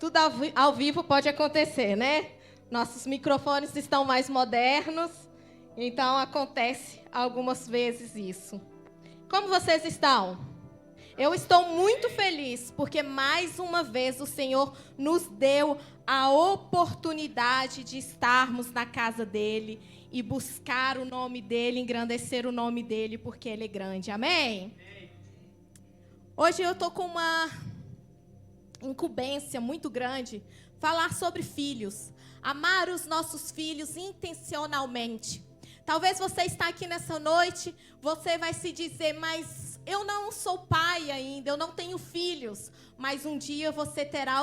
Tudo ao vivo pode acontecer, né? Nossos microfones estão mais modernos, então acontece algumas vezes isso. Como vocês estão? Eu estou muito feliz, porque mais uma vez o Senhor nos deu a oportunidade de estarmos na casa dEle e buscar o nome dEle, engrandecer o nome dEle, porque Ele é grande. Amém? Hoje eu estou com uma incumbência muito grande, falar sobre filhos. Amar os nossos filhos intencionalmente. Talvez você está aqui nessa noite, você vai se dizer, mas eu não sou pai ainda, eu não tenho filhos. Mas um dia você terá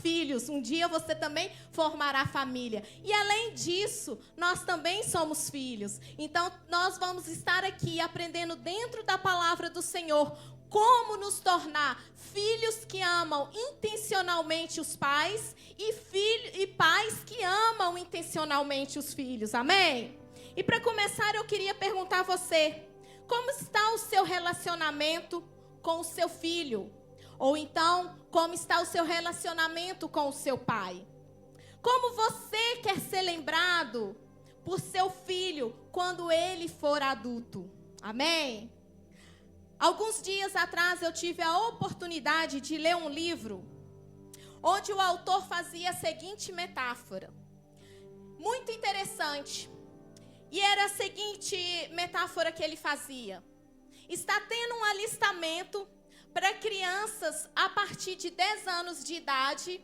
filhos, um dia você também formará família. E além disso, nós também somos filhos. Então, nós vamos estar aqui aprendendo dentro da palavra do Senhor como nos tornar filhos que amam intencionalmente os pais e pais que amam intencionalmente os filhos. Amém? E para começar, eu queria perguntar a você, como está o seu relacionamento com o seu filho? Ou então, como está o seu relacionamento com o seu pai? Como você quer ser lembrado por seu filho quando ele for adulto? Amém? Alguns dias atrás eu tive a oportunidade de ler um livro onde o autor fazia a seguinte metáfora. Muito interessante. E era a seguinte metáfora que ele fazia. Está tendo um alistamento para crianças a partir de 10 anos de idade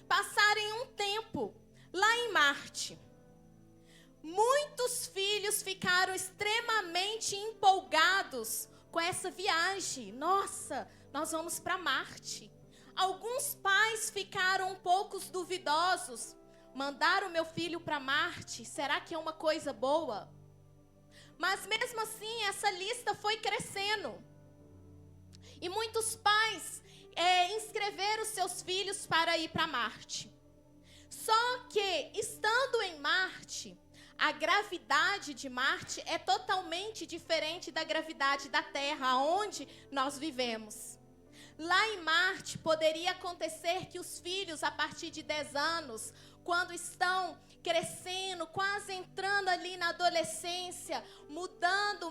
passarem um tempo lá em Marte. Muitos filhos ficaram extremamente empolgados com essa viagem. Nossa, nós vamos para Marte. Alguns pais ficaram um pouco duvidosos. Mandar o meu filho para Marte, será que é uma coisa boa? Mas mesmo assim, essa lista foi crescendo. E muitos pais inscreveram seus filhos para ir para Marte. Só que, estando em Marte, a gravidade de Marte é totalmente diferente da gravidade da Terra, onde nós vivemos. Lá em Marte, poderia acontecer que os filhos, a partir de 10 anos, quando estão crescendo, quase entrando ali na adolescência, mudando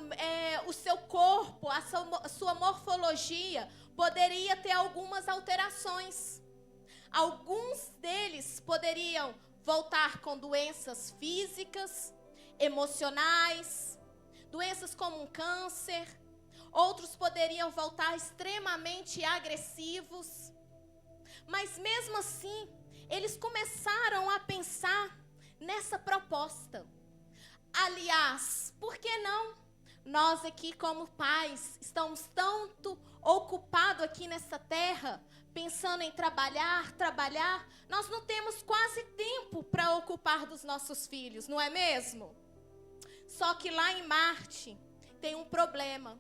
o seu corpo, a sua morfologia, poderia ter algumas alterações. Alguns deles poderiam voltar com doenças físicas, emocionais, doenças como um câncer. Outros poderiam voltar extremamente agressivos. Mas mesmo assim, eles começaram a pensar nessa proposta. Aliás, por que não? Nós aqui como pais estamos tanto ocupados aqui nessa terra, pensando em trabalhar, nós não temos quase tempo para ocupar dos nossos filhos, não é mesmo? Só que lá em Marte tem um problema.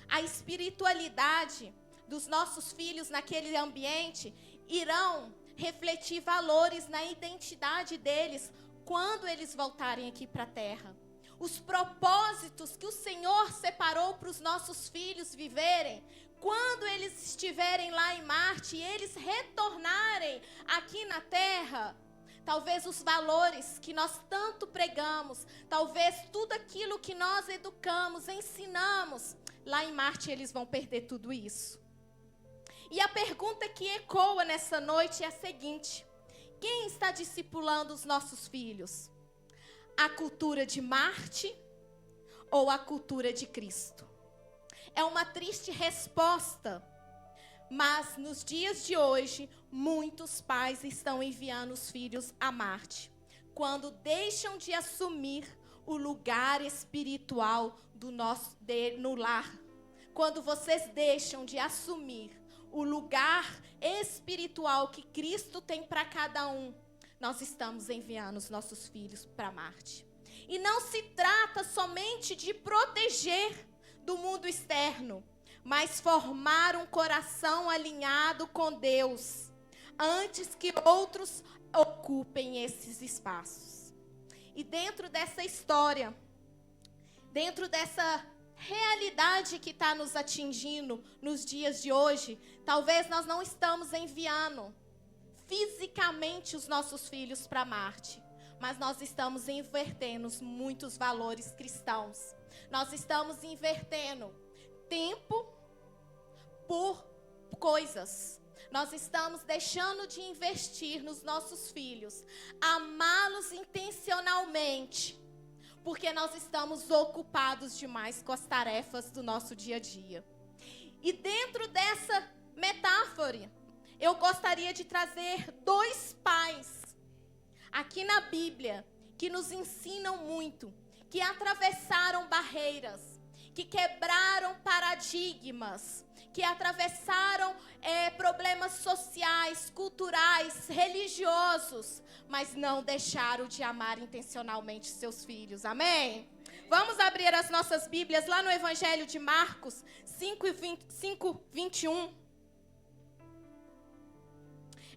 A espiritualidade dos nossos filhos naquele ambiente irão refletir valores na identidade deles quando eles voltarem aqui para a terra. Os propósitos que o Senhor separou para os nossos filhos viverem, quando eles estiverem lá em Marte e eles retornarem aqui na terra, talvez os valores que nós tanto pregamos, talvez tudo aquilo que nós educamos, ensinamos, lá em Marte eles vão perder tudo isso. E a pergunta que ecoa nessa noite é a seguinte: quem está discipulando os nossos filhos? A cultura de Marte ou a cultura de Cristo? É uma triste resposta, mas nos dias de hoje, muitos pais estão enviando os filhos a Marte, quando deixam de assumir o lugar espiritual no lar. Quando vocês deixam de assumir o lugar espiritual que Cristo tem para cada um, nós estamos enviando os nossos filhos para Marte. E não se trata somente de proteger do mundo externo, mas formar um coração alinhado com Deus, antes que outros ocupem esses espaços. E dentro dessa história, dentro dessa realidade que está nos atingindo nos dias de hoje, talvez nós não estamos enviando diretamente os nossos filhos para Marte. Mas nós estamos invertendo muitos valores cristãos. Nós estamos invertendo tempo por coisas. Nós estamos deixando de investir nos nossos filhos, amá-los intencionalmente, porque nós estamos ocupados demais com as tarefas do nosso dia a dia. E dentro dessa metáfora, eu gostaria de trazer 2 pais aqui na Bíblia que nos ensinam muito, que atravessaram barreiras, que quebraram paradigmas, que atravessaram problemas sociais, culturais, religiosos, mas não deixaram de amar intencionalmente seus filhos. Amém? Vamos abrir as nossas Bíblias lá no Evangelho de Marcos 5:21.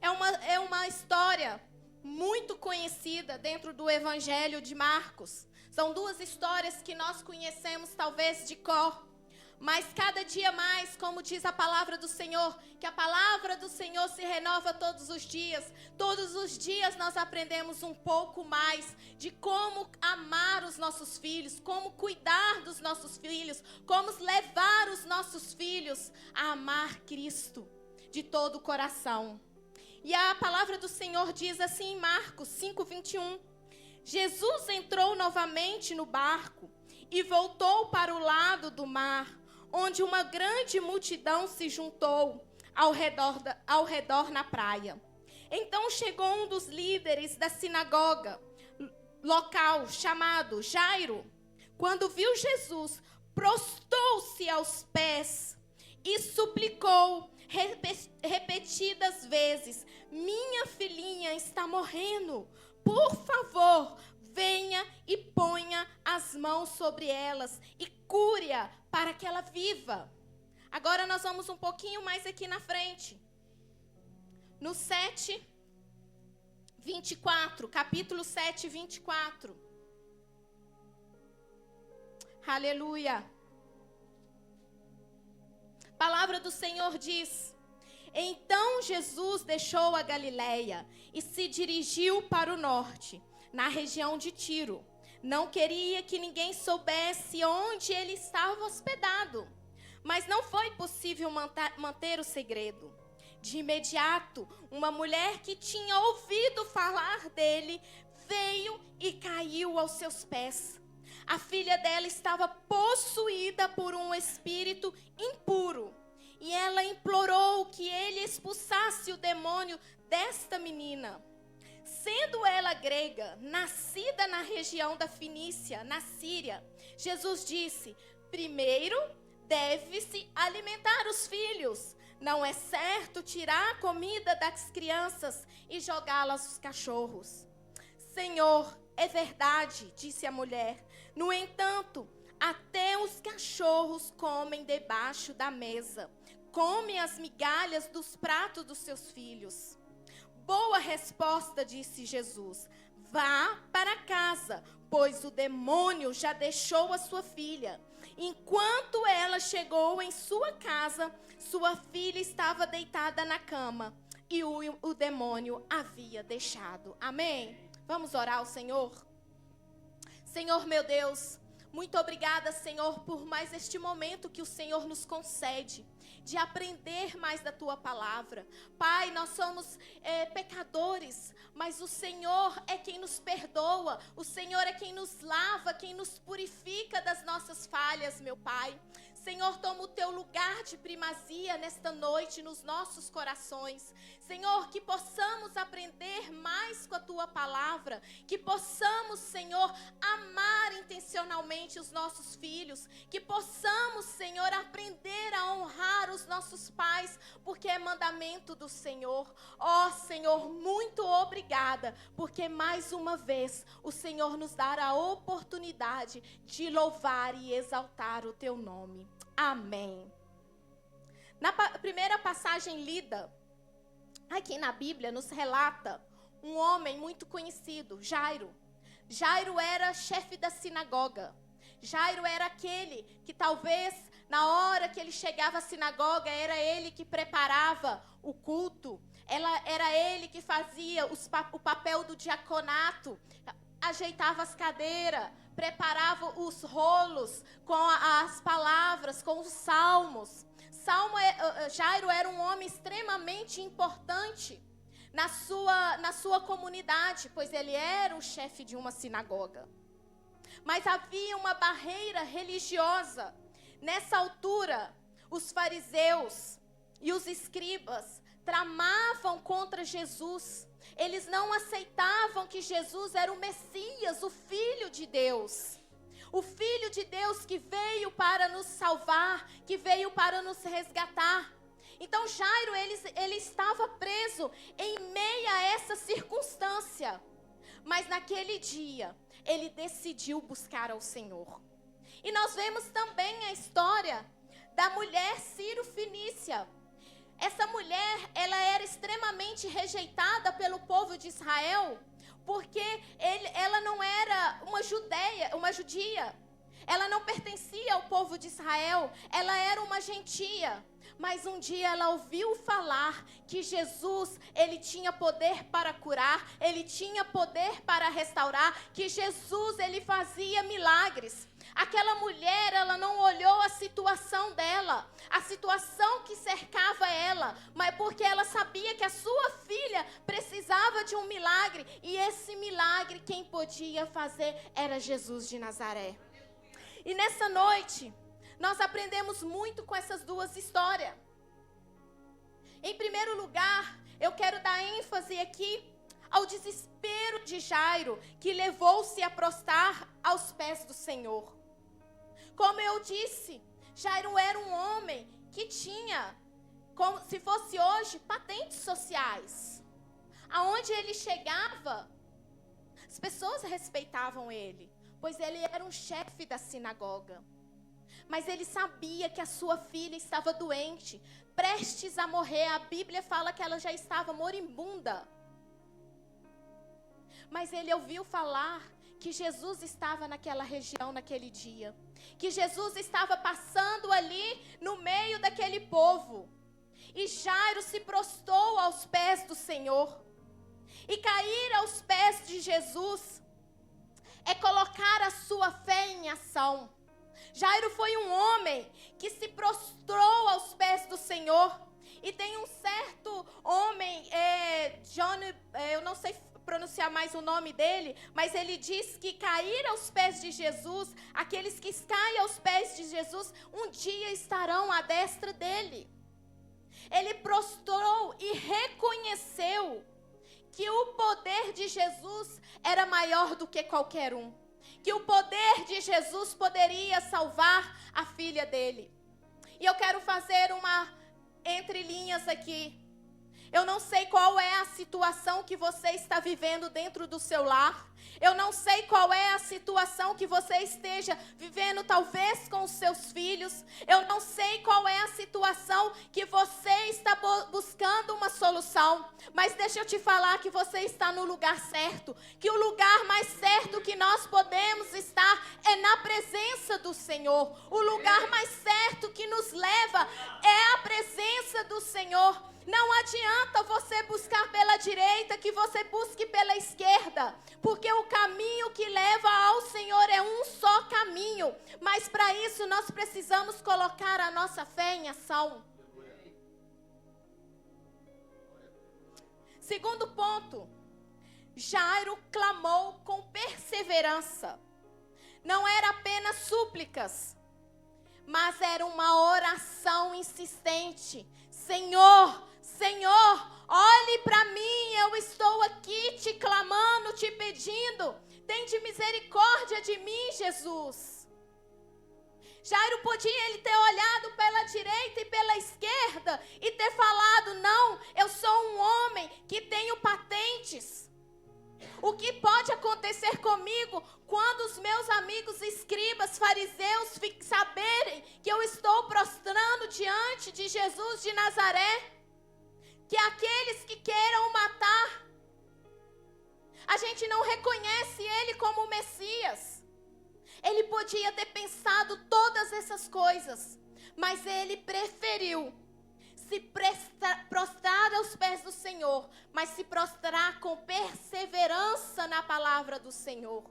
É uma história muito conhecida dentro do Evangelho de Marcos. São 2 histórias que nós conhecemos talvez de cor. Mas cada dia mais, como diz a palavra do Senhor, que a palavra do Senhor se renova todos os dias. Todos os dias nós aprendemos um pouco mais de como amar os nossos filhos, como cuidar dos nossos filhos, como levar os nossos filhos a amar Cristo de todo o coração. E a palavra do Senhor diz assim em Marcos 5:21. Jesus entrou novamente no barco e voltou para o lado do mar, onde uma grande multidão se juntou ao redor na praia. Então chegou um dos líderes da sinagoga local, chamado Jairo. Quando viu Jesus, prostou-se aos pés e suplicou repetidas vezes: minha filhinha está morrendo. Por favor, venha e ponha as mãos sobre elas e cure-a para que ela viva. Agora nós vamos um pouquinho mais aqui na frente. No 7:24, capítulo 7:24. Aleluia. A palavra do Senhor diz: então Jesus deixou a Galileia e se dirigiu para o norte, na região de Tiro. Não queria que ninguém soubesse onde ele estava hospedado, mas não foi possível manter o segredo. De imediato, uma mulher que tinha ouvido falar dele veio e caiu aos seus pés. A filha dela estava possuída por um espírito impuro. E ela implorou que ele expulsasse o demônio desta menina. Sendo ela grega, nascida na região da Fenícia, na Síria, Jesus disse: primeiro deve-se alimentar os filhos. Não é certo tirar a comida das crianças e jogá-las aos cachorros. Senhor, é verdade, disse a mulher. No entanto, até os cachorros comem debaixo da mesa. Comem as migalhas dos pratos dos seus filhos. Boa resposta, disse Jesus. Vá para casa, pois o demônio já deixou a sua filha. Enquanto ela chegou em sua casa, sua filha estava deitada na cama e o demônio havia deixado. Amém? Vamos orar ao Senhor? Senhor meu Deus, muito obrigada, Senhor, por mais este momento que o Senhor nos concede de aprender mais da Tua palavra. Pai, nós somos pecadores, mas o Senhor é quem nos perdoa, o Senhor é quem nos lava, quem nos purifica das nossas falhas, meu Pai. Senhor, toma o Teu lugar de primazia nesta noite nos nossos corações. Senhor, que possamos aprender mais com a Tua palavra, que possamos, Senhor, amar intencionalmente os nossos filhos, que possamos, Senhor, aprender a honrar os nossos pais, porque é mandamento do Senhor. Ó, Senhor, muito obrigada, porque mais uma vez o Senhor nos dá a oportunidade de louvar e exaltar o Teu nome. Amém. Na primeira passagem lida aqui na Bíblia, nos relata um homem muito conhecido, Jairo. Jairo era chefe da sinagoga. Jairo era aquele que talvez na hora que ele chegava à sinagoga, era ele que preparava o culto. Era ele que fazia o papel do diaconato, ajeitava as cadeiras, preparava os rolos com as palavras, com os salmos. Jairo era um homem extremamente importante na sua comunidade, pois ele era o chefe de uma sinagoga. Mas havia uma barreira religiosa. Nessa altura, os fariseus e os escribas tramavam contra Jesus. Eles não aceitavam que Jesus era o Messias, o Filho de Deus. O Filho de Deus que veio para nos salvar, que veio para nos resgatar. Então Jairo, ele estava preso em meio a essa circunstância. Mas naquele dia, ele decidiu buscar ao Senhor. E nós vemos também a história da mulher Ciro-Fenícia. Essa mulher, ela era extremamente rejeitada pelo povo de Israel, porque ela não era uma judia. Ela não pertencia ao povo de Israel, ela era uma gentia. Mas um dia ela ouviu falar que Jesus, ele tinha poder para curar, ele tinha poder para restaurar, que Jesus, ele fazia milagres. Aquela mulher, ela não olhou a situação dela, a situação que cercava ela, mas porque ela sabia que a sua filha precisava de um milagre, e esse milagre quem podia fazer era Jesus de Nazaré. E nessa noite, nós aprendemos muito com essas duas histórias. Em primeiro lugar, eu quero dar ênfase aqui ao desespero de Jairo, que levou-se a prostrar aos pés do Senhor. Como eu disse, Jairo era um homem que tinha, como se fosse hoje, patentes sociais. Aonde ele chegava, as pessoas respeitavam ele, pois ele era um chefe da sinagoga. Mas ele sabia que a sua filha estava doente, prestes a morrer. A Bíblia fala que ela já estava moribunda. Mas ele ouviu falar que Jesus estava naquela região naquele dia, que Jesus estava passando ali no meio daquele povo. E Jairo se prostrou aos pés do Senhor. E cair aos pés de Jesus é colocar a sua fé em ação. Jairo foi um homem que se prostrou aos pés do Senhor. E tem um certo homem, eu não sei pronunciar mais o nome dele, mas ele diz que cair aos pés de Jesus, aqueles que caem aos pés de Jesus, um dia estarão à destra dele. Ele prostrou e reconheceu que o poder de Jesus era maior do que qualquer um. Que o poder de Jesus poderia salvar a filha dele. E eu quero fazer uma entre linhas aqui. Eu não sei qual é a situação que você está vivendo dentro do seu lar. Eu não sei qual é a situação que você esteja vivendo, talvez com os seus filhos. Eu não sei qual é a situação que você está buscando uma solução. Mas deixa eu te falar que você está no lugar certo. Que o lugar mais certo que nós podemos estar é na presença do Senhor. O lugar mais certo que nos leva é a presença do Senhor. Não adianta você buscar pela direita, que você busque pela esquerda, porque o caminho que leva ao Senhor é um só caminho. Mas para isso nós precisamos colocar a nossa fé em ação. Segundo ponto, Jairo clamou com perseverança. Não era apenas súplicas, mas era uma oração insistente. Senhor, olhe para mim, eu estou aqui te clamando, te pedindo. Tende misericórdia de mim, Jesus. Jairo podia ele ter olhado pela direita e pela esquerda e ter falado, não, eu sou um homem que tenho patentes. O que pode acontecer comigo quando os meus amigos escribas, fariseus, saberem que eu estou prostrando diante de Jesus de Nazaré? Que aqueles que queiram matar, a gente não reconhece ele como o Messias. Ele podia ter pensado todas essas coisas, mas ele preferiu se prostrar aos pés do Senhor, mas se prostrar com perseverança na palavra do Senhor.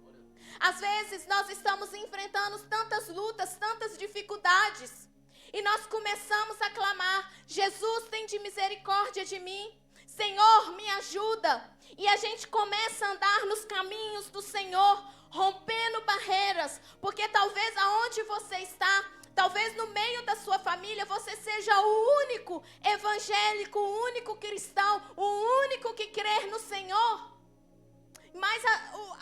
Às vezes nós estamos enfrentando tantas lutas, tantas dificuldades, e nós começamos a clamar: Jesus, tem de misericórdia de mim. Senhor, me ajuda. E a gente começa a andar nos caminhos do Senhor, rompendo barreiras, porque talvez aonde você está, talvez no meio da sua família, você seja o único evangélico, o único cristão, o único que crê no Senhor. Mas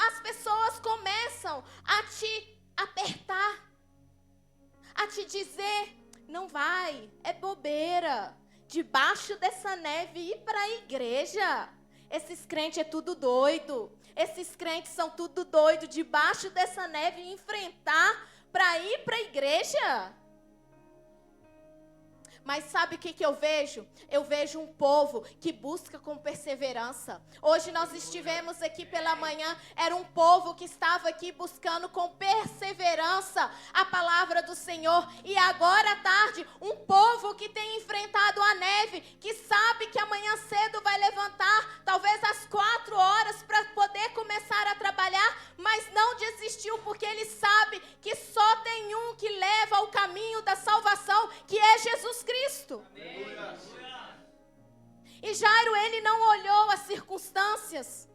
as pessoas começam a te apertar, a te dizer: não vai, é bobeira. Debaixo dessa neve ir para a igreja. Esses crentes é tudo doido. Esses crentes são tudo doido. Debaixo dessa neve enfrentar para ir para a igreja. Mas sabe o que eu vejo? Eu vejo um povo que busca com perseverança. Hoje nós estivemos aqui pela manhã, era um povo que estava aqui buscando com perseverança a palavra do Senhor. E agora à tarde, um povo que tem enfrentado a neve, que sabe que amanhã cedo vai levantar, talvez às 4 horas, para poder começar a trabalhar, mas não desistiu, porque ele sabe que só tem um que leva ao caminho da salvação, que é Jesus Cristo. E Jairo, ele não olhou as circunstâncias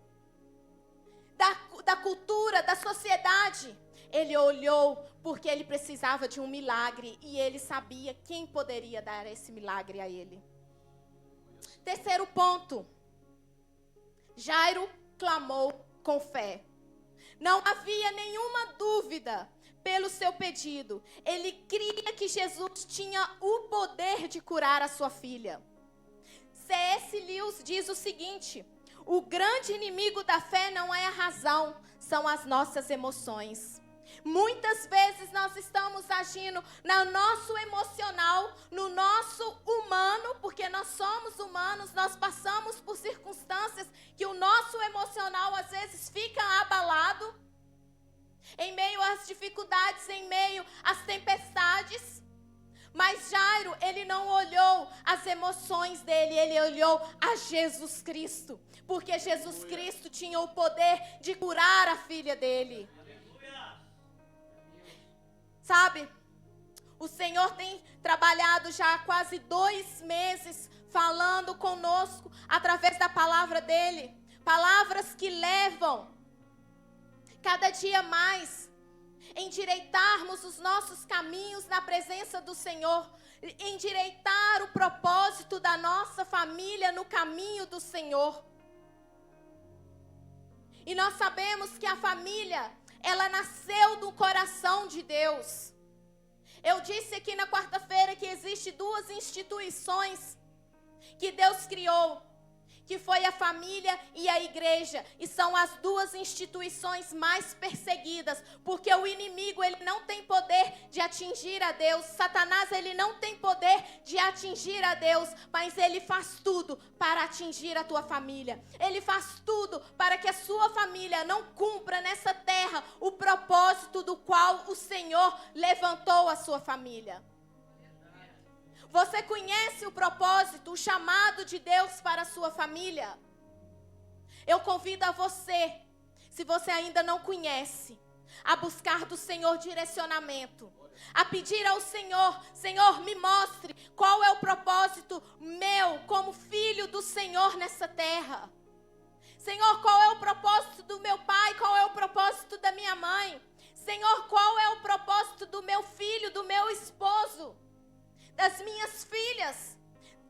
da cultura, da sociedade. Ele olhou porque ele precisava de um milagre e ele sabia quem poderia dar esse milagre a ele. Terceiro ponto. Jairo clamou com fé. Não havia nenhuma dúvida pelo seu pedido. Ele cria que Jesus tinha o poder de curar a sua filha. C.S. Lewis diz o seguinte: o grande inimigo da fé não é a razão, são as nossas emoções. Muitas vezes nós estamos agindo no nosso emocional, no nosso humano, porque nós somos humanos, nós passamos por circunstâncias que o nosso emocional às vezes fica abalado, em meio às dificuldades, em meio às tempestades. Mas Jairo, ele não olhou as emoções dele, ele olhou a Jesus Cristo, porque Jesus Cristo tinha o poder de curar a filha dele. Sabe, o Senhor tem trabalhado já há quase 2 meses falando conosco através da palavra dele. Palavras que levam cada dia mais endireitarmos os nossos caminhos na presença do Senhor, endireitar o propósito da nossa família no caminho do Senhor. E nós sabemos que a família, ela nasceu do coração de Deus. Eu disse aqui na quarta-feira que existem 2 instituições que Deus criou, que foi a família e a igreja, e são as 2 instituições mais perseguidas, porque o inimigo, ele não tem poder de atingir a Deus, Satanás, ele não tem poder de atingir a Deus, mas ele faz tudo para atingir a tua família, ele faz tudo para que a sua família não cumpra nessa terra o propósito do qual o Senhor levantou a sua família. Você conhece o propósito, o chamado de Deus para a sua família? Eu convido a você, se você ainda não conhece, a buscar do Senhor direcionamento, a pedir ao Senhor: Senhor, me mostre qual é o propósito meu como filho do Senhor nessa terra. Senhor, qual é o propósito do meu pai, qual é o propósito da minha mãe? Senhor, qual é o propósito do meu filho, do meu esposo, das minhas filhas,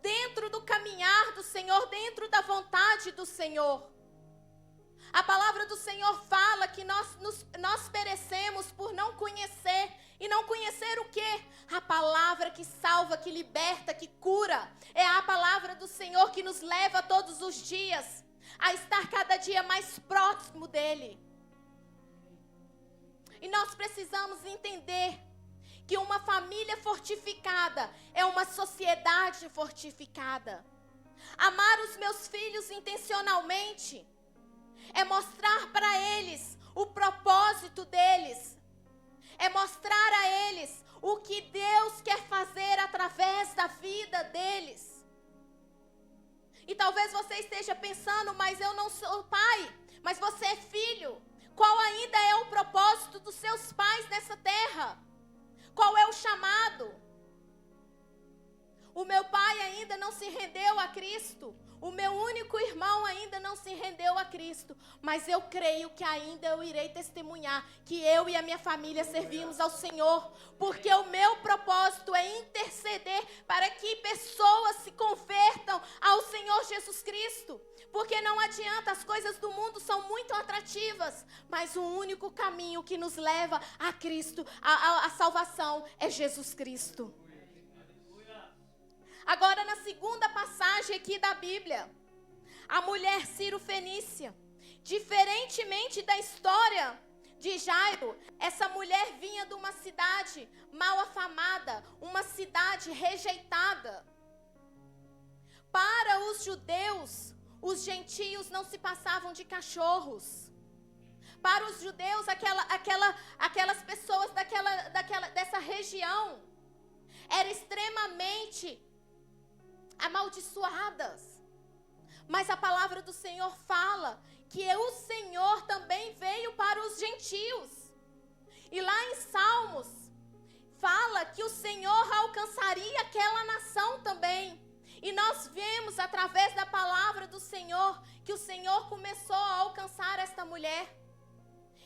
dentro do caminhar do Senhor, dentro da vontade do Senhor. A palavra do Senhor fala que nós perecemos por não conhecer. E não conhecer o quê? A palavra que salva, que liberta, que cura. É a palavra do Senhor que nos leva todos os dias a estar cada dia mais próximo dEle. E nós precisamos entender que uma família fortificada é uma sociedade fortificada. Amar os meus filhos intencionalmente é mostrar para eles o propósito deles, é mostrar a eles o que Deus quer fazer através da vida deles. E talvez você esteja pensando, mas eu não sou pai, mas você é filho. Qual ainda é o propósito dos seus pais nessa terra? Qual é o chamado? O meu pai ainda não se rendeu a Cristo. O meu único irmão ainda não se rendeu a Cristo. Mas eu creio que ainda eu irei testemunhar que eu e a minha família servimos ao Senhor. Porque o meu propósito é interceder para que pessoas se convertam ao Senhor Jesus Cristo. Porque não adianta, as coisas do mundo são muito atrativas. Mas o único caminho que nos leva a Cristo, a salvação, é Jesus Cristo. Agora, na segunda passagem aqui da Bíblia, a mulher Ciro-fenícia, diferentemente da história de Jairo, essa mulher vinha de uma cidade mal afamada, uma cidade rejeitada. Para os judeus, os gentios não se passavam de cachorros. Para os judeus, aquelas pessoas dessa região eram extremamente amaldiçoadas. Mas a palavra do Senhor fala que o Senhor também veio para os gentios. E lá em Salmos fala que o Senhor alcançaria aquela nação também. E nós vemos através da palavra do Senhor que o Senhor começou a alcançar esta mulher.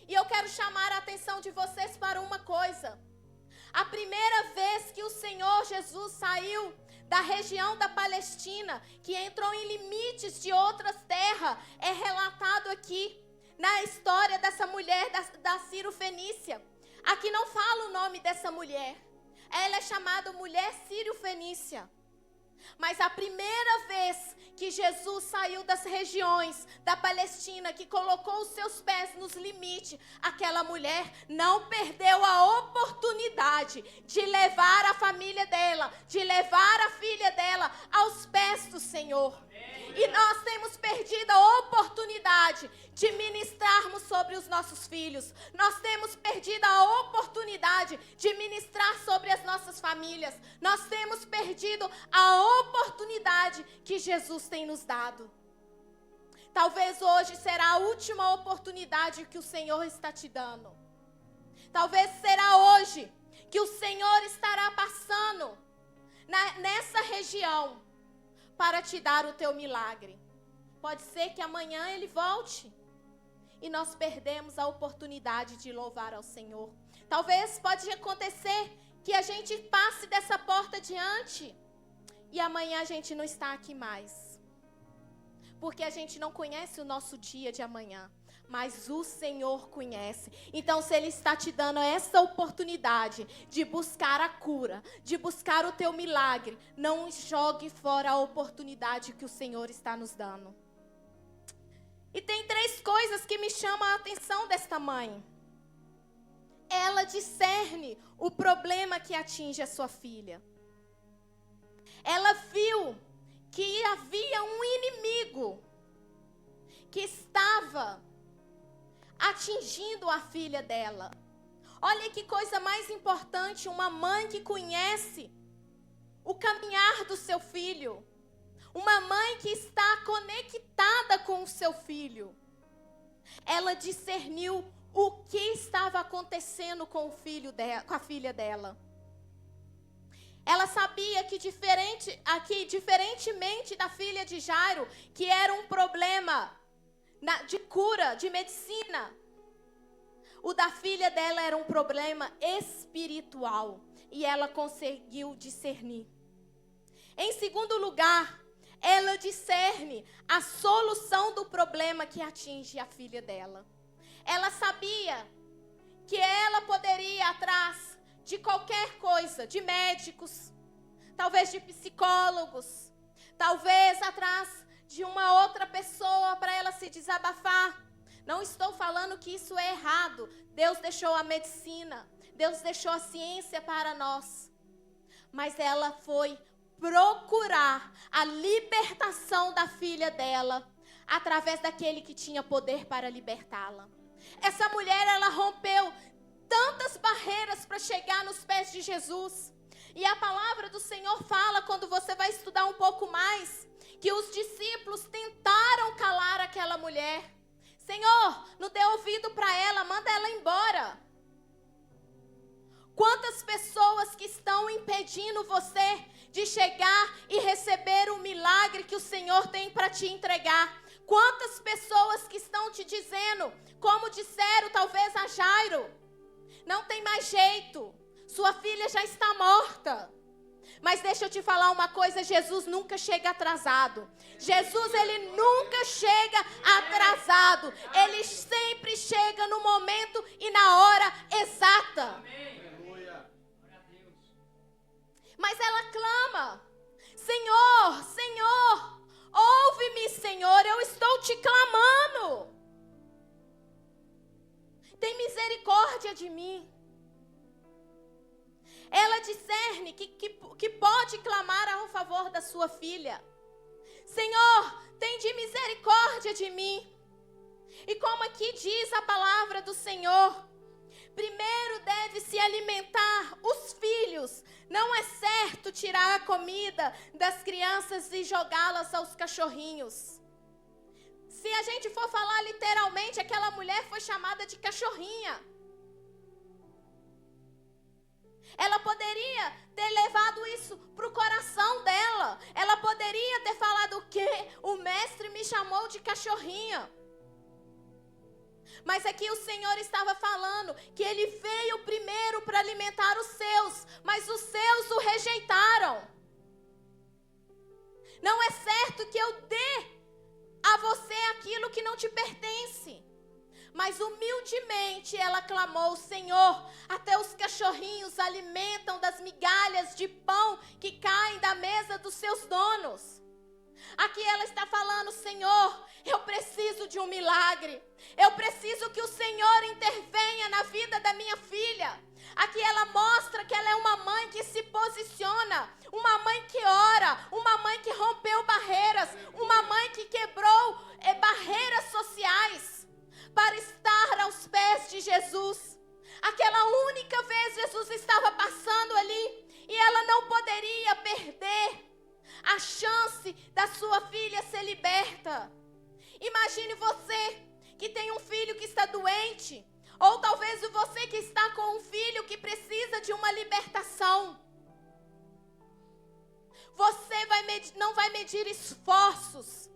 E eu quero chamar a atenção de vocês para uma coisa. A primeira vez que o Senhor Jesus saiu da região da Palestina, que entrou em limites de outras terras, é relatado aqui na história dessa mulher da Ciro-fenícia. Aqui não fala o nome dessa mulher. Ela é chamada mulher Ciro-fenícia. Mas a primeira vez que Jesus saiu das regiões da Palestina, que colocou os seus pés nos limites, aquela mulher não perdeu a oportunidade de levar a família dela, de levar a filha dela aos pés do Senhor. E nós temos perdido a oportunidade de ministrarmos sobre os nossos filhos. Nós temos perdido a oportunidade de ministrar sobre as nossas famílias. Nós temos perdido a oportunidade que Jesus tem nos dado. Talvez hoje será a última oportunidade que o Senhor está te dando. Talvez será hoje que o Senhor estará passando nessa região para te dar o teu milagre. Pode ser que amanhã ele volte e nós perdemos a oportunidade de louvar ao Senhor. Talvez pode acontecer que a gente passe dessa porta diante e amanhã a gente não está aqui mais. Porque a gente não conhece o nosso dia de amanhã, mas o Senhor conhece. Então, se Ele está te dando essa oportunidade de buscar a cura, de buscar o teu milagre, não jogue fora a oportunidade que o Senhor está nos dando. E tem 3 coisas que me chamam a atenção desta mãe. Ela discerne o problema que atinge a sua filha. Ela viu que havia um inimigo que estava atingindo a filha dela. Olha que coisa mais importante, uma mãe que conhece o caminhar do seu filho. Uma mãe que está conectada com o seu filho. Ela discerniu o que estava acontecendo com o filho dela, com a filha dela. Ela sabia que diferentemente da filha de Jairo, que era um problema de cura, de medicina, o da filha dela era um problema espiritual. E ela conseguiu discernir. Em segundo lugar, ela discerne a solução do problema que atinge a filha dela. Ela sabia que ela poderia ir atrás de qualquer coisa, de médicos, talvez de psicólogos, talvez atrás de uma outra pessoa para ela se desabafar. Não estou falando que isso é errado. Deus deixou a medicina, Deus deixou a ciência para nós. Mas ela foi procurar a libertação da filha dela através daquele que tinha poder para libertá-la. Essa mulher, ela rompeu tantas barreiras para chegar nos pés de Jesus. E a palavra do Senhor fala, quando você vai estudar um pouco mais, que os discípulos tentaram calar aquela mulher. Senhor, não dê ouvido para ela, manda ela embora. Quantas pessoas que estão impedindo você de chegar e receber o milagre que o Senhor tem para te entregar? Quantas pessoas que estão te dizendo, como disseram talvez a Jairo, não tem mais jeito, sua filha já está morta. Mas deixa eu te falar uma coisa, Jesus nunca chega atrasado. Jesus, ele nunca chega atrasado. Ele sempre chega no momento e na hora exata. Mas ela clama: Senhor, Senhor, ouve-me, Senhor, eu estou te clamando. Tem misericórdia de mim. Ela discerne que pode clamar a favor da sua filha. Senhor, tem de misericórdia de mim. E como aqui diz a palavra do Senhor, primeiro deve se alimentar os filhos. Não é certo tirar a comida das crianças e jogá-las aos cachorrinhos. Se a gente for falar literalmente, aquela mulher foi chamada de cachorrinha. Ela poderia ter levado isso para o coração dela. Ela poderia ter falado o quê? O mestre me chamou de cachorrinha. Mas aqui o Senhor estava falando que ele veio primeiro para alimentar os seus, mas os seus o rejeitaram. Não é certo que eu dê a você aquilo que não te pertence. Mas humildemente ela clamou: Senhor, até os cachorrinhos alimentam das migalhas de pão que caem da mesa dos seus donos. Aqui ela está falando: Senhor, eu preciso de um milagre. Eu preciso que o Senhor intervenha na vida da minha filha. Aqui ela mostra que ela é uma mãe que se posiciona, uma mãe que ora, uma mãe que rompeu barreiras, uma mãe que quebrou barreiras sociais para estar aos pés de Jesus. Aquela única vez Jesus estava passando ali e ela não poderia perder a chance da sua filha ser liberta. Imagine você que tem um filho que está doente, ou talvez você que está com um filho que precisa de uma libertação. Você não vai medir esforços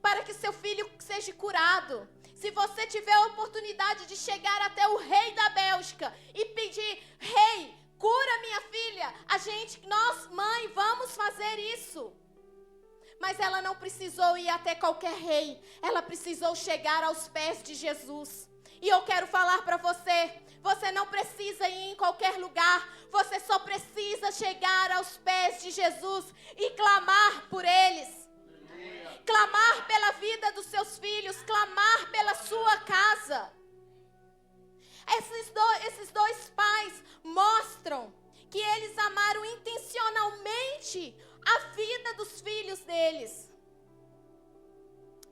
para que seu filho seja curado. Se você tiver a oportunidade de chegar até o rei da Bélgica e pedir: rei, cura minha filha, nós, mãe, vamos fazer isso. Mas ela não precisou ir até qualquer rei. Ela precisou chegar aos pés de Jesus. E eu quero falar para você: você não precisa ir em qualquer lugar. Você só precisa chegar aos pés de Jesus e clamar por eles. Clamar pela vida dos seus filhos, clamar pela sua casa. Esses dois pais mostram que eles amaram intencionalmente a vida dos filhos deles.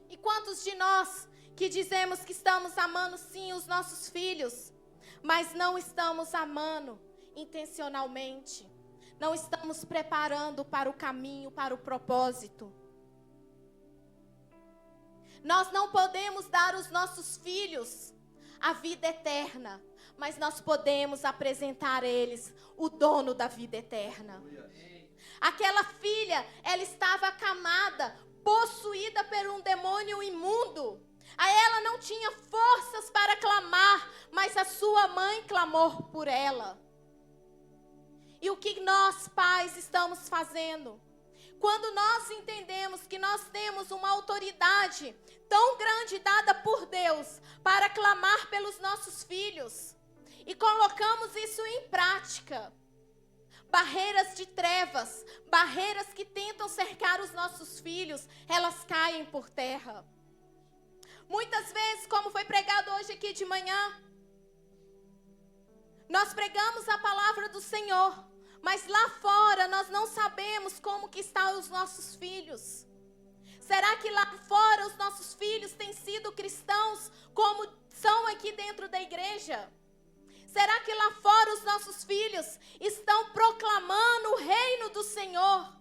E quantos de nós que dizemos que estamos amando sim os nossos filhos, mas não estamos amando intencionalmente, não estamos preparando para o caminho, para o propósito. Nós não podemos dar aos nossos filhos a vida eterna, mas nós podemos apresentar a eles o dono da vida eterna. Aquela filha, ela estava acamada, possuída por um demônio imundo. A ela não tinha forças para clamar, mas a sua mãe clamou por ela. E o que nós, pais, estamos fazendo? Quando nós entendemos que nós temos uma autoridade tão grande dada por Deus para clamar pelos nossos filhos e colocamos isso em prática, barreiras de trevas, barreiras que tentam cercar os nossos filhos, elas caem por terra. Muitas vezes, como foi pregado hoje aqui de manhã, nós pregamos a palavra do Senhor, mas lá fora nós não sabemos como que estão os nossos filhos. Será que lá fora os nossos filhos têm sido cristãos como são aqui dentro da igreja? Será que lá fora os nossos filhos estão proclamando o reino do Senhor?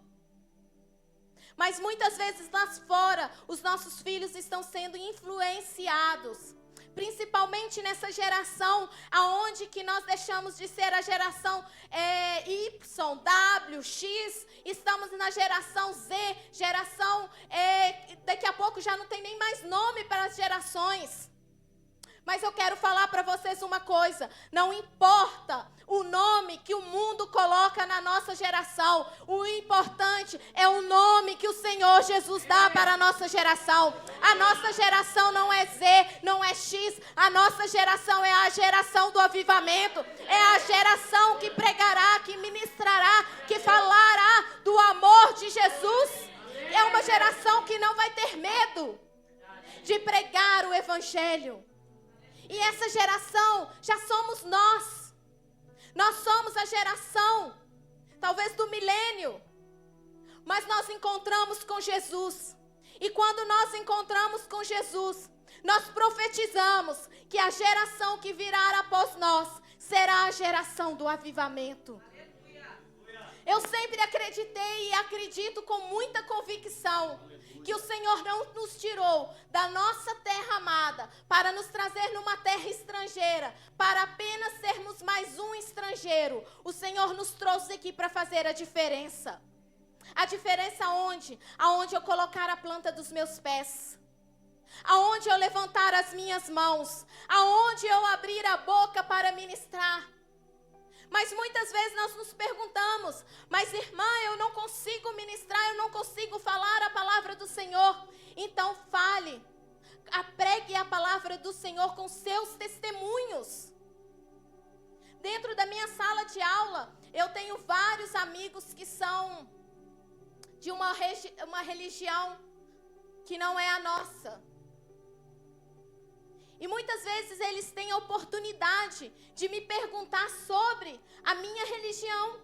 Mas muitas vezes lá fora, os nossos filhos estão sendo influenciados. Principalmente nessa geração, aonde que nós deixamos de ser a geração Y, W, X, estamos na geração Z, daqui a pouco já não tem nem mais nome para as gerações. Mas eu quero falar para vocês uma coisa, não importa o nome que o mundo coloca na nossa geração, o importante é o nome que o Senhor Jesus dá para a nossa geração. A nossa geração não é Z, não é X, a nossa geração é a geração do avivamento, é a geração que pregará, que ministrará, que falará do amor de Jesus. É uma geração que não vai ter medo de pregar o evangelho. E essa geração já somos nós. Nós somos a geração, talvez do milênio. Mas nós encontramos com Jesus. E quando nós encontramos com Jesus, nós profetizamos que a geração que virá após nós será a geração do avivamento. Eu sempre acreditei e acredito com muita convicção que o Senhor não nos tirou da nossa terra amada para nos trazer numa terra estrangeira, para apenas sermos mais um estrangeiro. O Senhor nos trouxe aqui para fazer a diferença. A diferença aonde? Aonde eu colocar a planta dos meus pés. Aonde eu levantar as minhas mãos. Aonde eu abrir a boca para ministrar. Mas muitas vezes nós nos perguntamos, mas irmã, eu não consigo ministrar, eu não consigo falar a palavra do Senhor. Então fale, pregue a palavra do Senhor com seus testemunhos. Dentro da minha sala de aula, eu tenho vários amigos que são de uma religião que não é a nossa. E muitas vezes eles têm a oportunidade de me perguntar sobre a minha religião.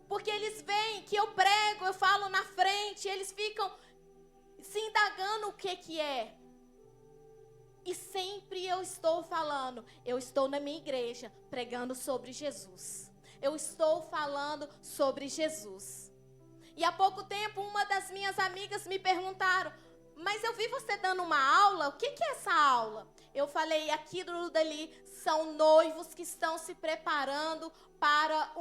Porque eles veem que eu prego, eu falo na frente, eles ficam se indagando o que é. E sempre eu estou falando, eu estou na minha igreja pregando sobre Jesus. Eu estou falando sobre Jesus. E há pouco tempo uma das minhas amigas me perguntaram, mas eu vi você dando uma aula, o que é essa aula? Eu falei, aquilo dali são noivos que estão se preparando para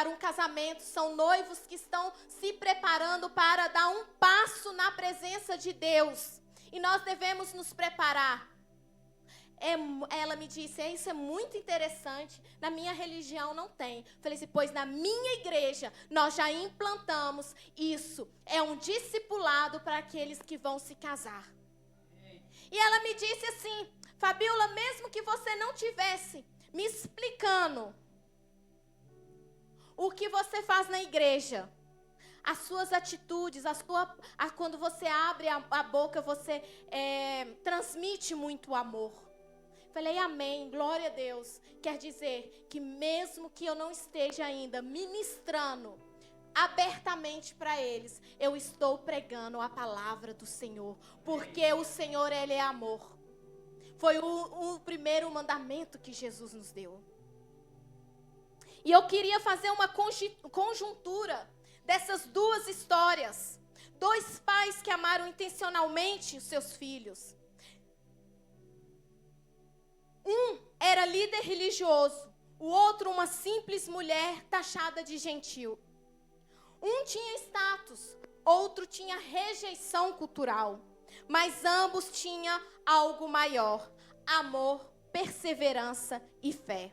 um casamento. São noivos que estão se preparando para dar um passo na presença de Deus. E nós devemos nos preparar. Ela me disse, isso é muito interessante, na minha religião não tem. Falei assim, pois na minha igreja nós já implantamos isso. É um discipulado para aqueles que vão se casar. E ela me disse assim, Fabiola, mesmo que você não tivesse me explicando o que você faz na igreja, as suas atitudes, quando você abre a boca, você transmite muito amor. Falei, amém, glória a Deus. Quer dizer que mesmo que eu não esteja ainda ministrando abertamente para eles, eu estou pregando a palavra do Senhor. Porque o Senhor, Ele é amor. Foi o primeiro mandamento que Jesus nos deu. E eu queria fazer uma conjuntura dessas duas histórias. Dois pais que amaram intencionalmente os seus filhos. Um era líder religioso, o outro uma simples mulher taxada de gentil. Um tinha status, outro tinha rejeição cultural, mas ambos tinham algo maior: amor, perseverança e fé.